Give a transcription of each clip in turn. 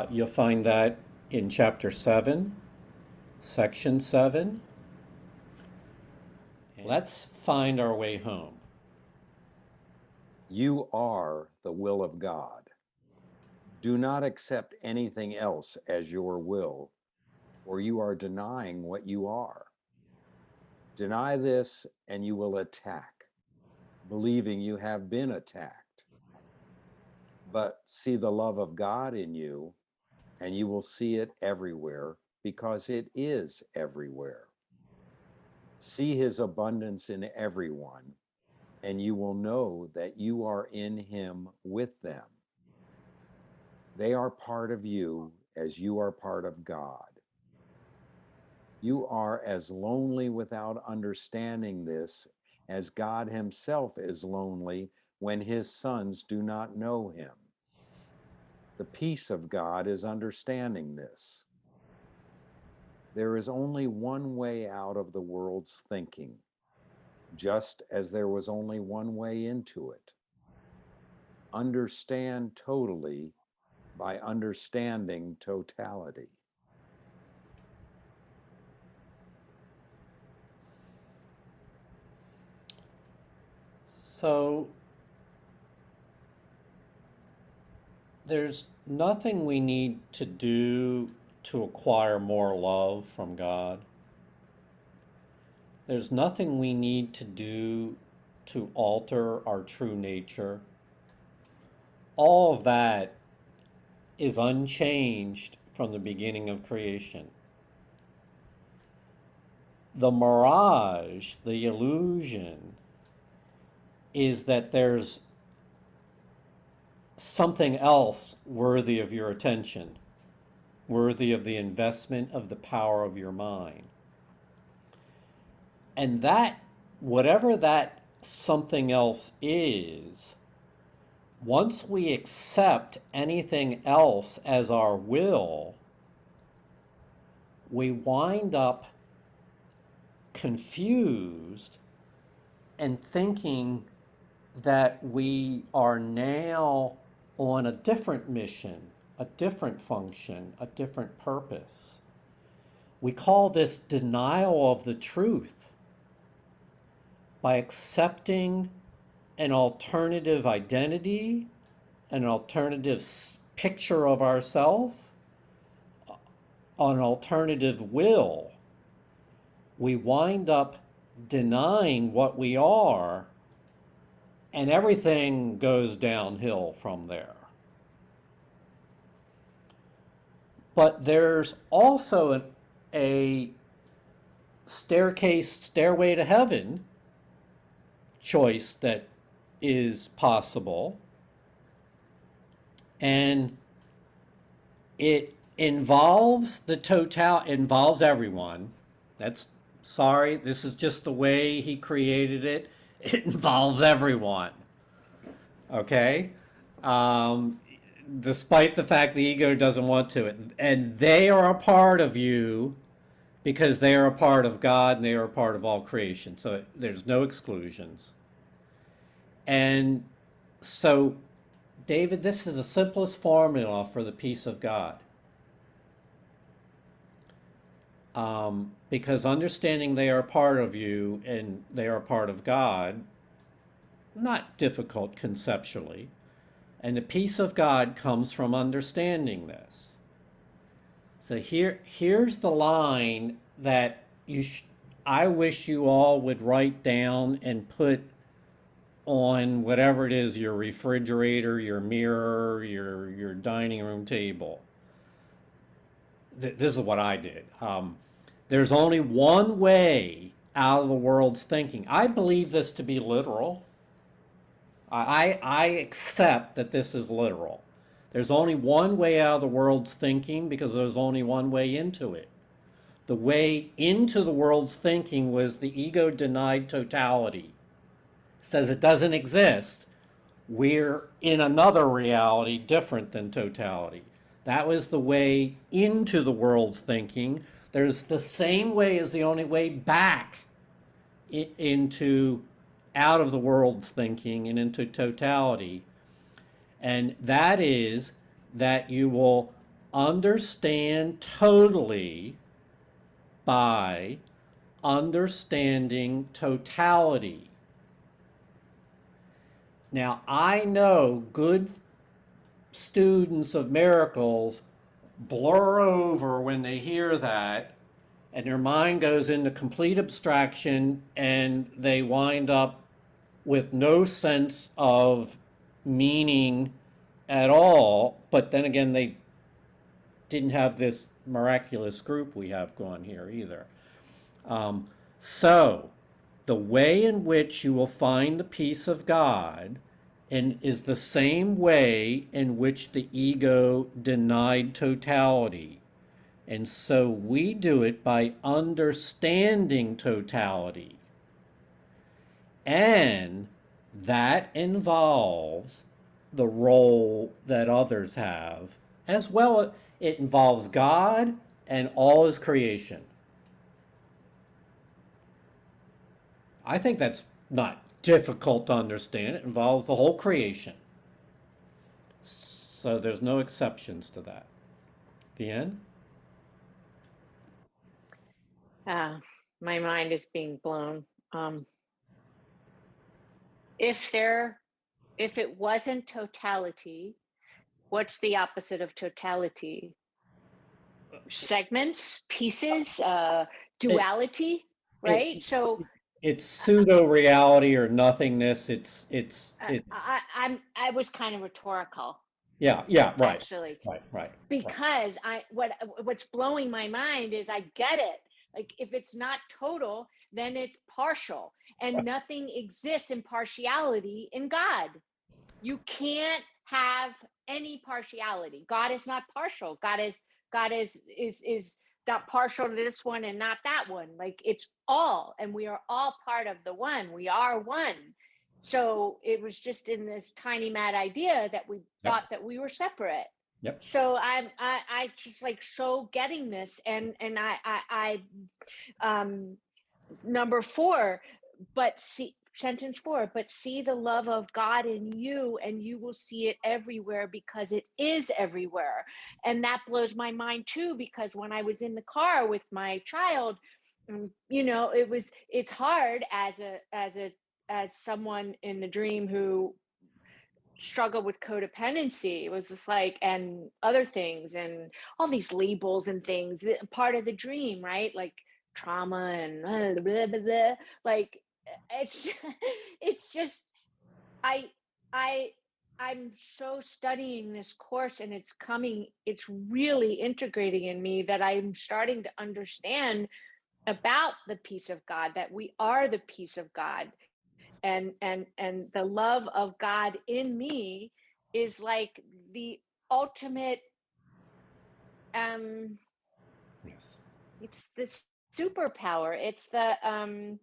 You'll find that in chapter 7, section 7. Let's find our way home. You are the will of God. Do not accept anything else as your will, or you are denying what you are. Deny this and you will attack, believing you have been attacked. But see the love of God in you, and you will see it everywhere because it is everywhere. See his abundance in everyone, and you will know that you are in him with them. They are part of you as you are part of God. You are as lonely without understanding this as God himself is lonely when his sons do not know him. The peace of God is understanding this. There is only one way out of the world's thinking, just as there was only one way into it. Understand totally by understanding totality. So there's nothing we need to do to acquire more love from God. There's nothing we need to do to alter our true nature. All of that is unchanged from the beginning of creation. The mirage, the illusion, is that there's something else worthy of your attention, worthy of the investment of the power of your mind. And that, whatever that something else is, once we accept anything else as our will, we wind up confused and thinking that we are now on a different mission, a different function, a different purpose. We call this denial of the truth. By accepting an alternative identity, an alternative picture of ourselves, an alternative will, we wind up denying what we are, and everything goes downhill from there. But there's also a stairway to heaven choice that is possible, and it involves involves everyone. That's sorry, this is just the way he created it. It involves everyone. Okay? Um, Despite the fact the ego doesn't want to. And they are a part of you because they are a part of God and they are a part of all creation. So there's no exclusions. And so, David, this is the simplest formula for the peace of God. Because understanding they are a part of you and they are a part of God, not difficult conceptually. And the peace of God comes from understanding this. So here's the line that I wish you all would write down and put on whatever it is, your refrigerator, your mirror, your dining room table. This is what I did. There's only one way out of the world's thinking. I believe this to be literal. I accept that this is literal. There's only one way out of the world's thinking because there's only one way into it. The way into the world's thinking was the ego denied totality. It says it doesn't exist. We're in another reality different than totality. That was the way into the world's thinking. There's the same way as the only way back into out of the world's thinking and into totality. And that is that you will understand totally by understanding totality. Now, I know good students of miracles blur over when they hear that, and their mind goes into complete abstraction, and they wind up with no sense of meaning at all. But then again, they didn't have this miraculous group we have going here either. Um, so, the way in which you will find the peace of God and is the same way in which the ego denied totality. And so we do it by understanding totality. And that involves the role that others have, as well. It involves God and all his creation. I think that's not difficult to understand. It involves the whole creation. So there's no exceptions to that. The end? Uh, my mind is being blown. Um, if it wasn't totality, what's the opposite of totality? Segments, pieces, duality, right? It, So it's pseudo reality or nothingness. It's I was kind of rhetorical, yeah, right, actually, right. because what's blowing my mind is I get it. Like, if it's not total, then it's partial, and nothing exists in partiality in God. You can't have any partiality. God is not partial. God is not partial to this one and not that one. Like, it's all, and we are all part of the one. We are one. So it was just in this tiny mad idea that we thought that we were separate. Yep. So I just like so getting this, and I number 4, but see, sentence 4, but see the love of God in you and you will see it everywhere because it is everywhere. And that blows my mind too, because when I was in the car with my child, it's hard as someone in the dream who struggled with codependency. It was just like, and other things and all these labels and things, part of the dream, right? Like trauma and blah, blah, blah, blah. Like, it's it's just I I I'm so studying this course, and it's really integrating in me, that I'm starting to understand about the peace of God, that we are the peace of God, and the love of God in me is like the ultimate. Yes. It's this superpower. It's I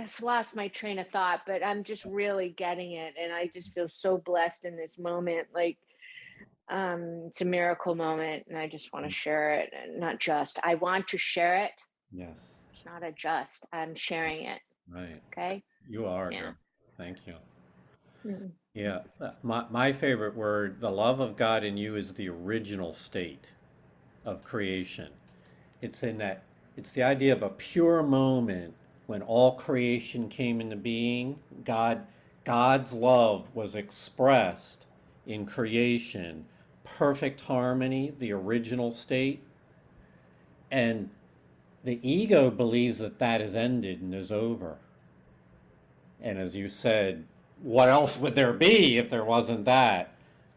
just lost my train of thought, but I'm just really getting it, and I just feel so blessed in this moment. Like, it's a miracle moment, and I just want to share it. And not just, I want to share it. Yes. It's not a just, I'm sharing it. Right. Okay. You are, Yeah. girl. Thank you. Mm-hmm. Yeah. My favorite word, the love of God in you, is the original state of creation. It's in that, it's the idea of a pure moment when all creation came into being. God's love was expressed in creation, perfect harmony, the original state. And the ego believes that that is ended and is over. And as you said, what else would there be if there wasn't that?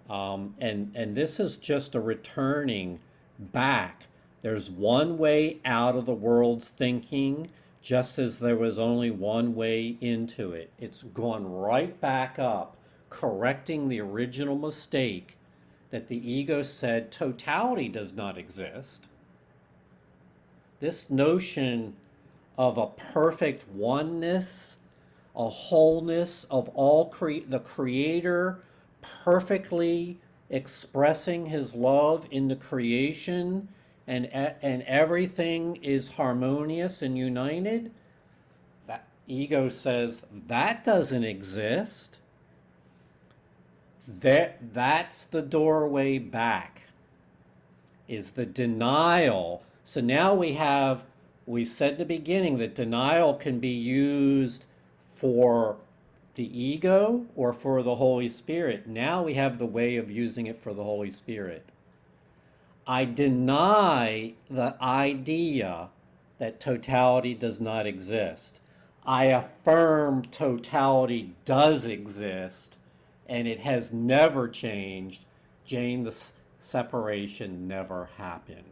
And this is just a returning back. There's one way out of the world's thinking, just as there was only one way into it. It's gone right back up, correcting the original mistake that the ego said totality does not exist. This notion of a perfect oneness, a wholeness of the creator perfectly expressing his love in the creation, and everything is harmonious and united. That ego says that doesn't exist. That's the doorway back, is the denial. So now we said in the beginning that denial can be used for the ego or for the Holy Spirit. Now we have the way of using it for the Holy Spirit. I deny the idea that totality does not exist. I affirm totality does exist and it has never changed. Jane, the separation never happened.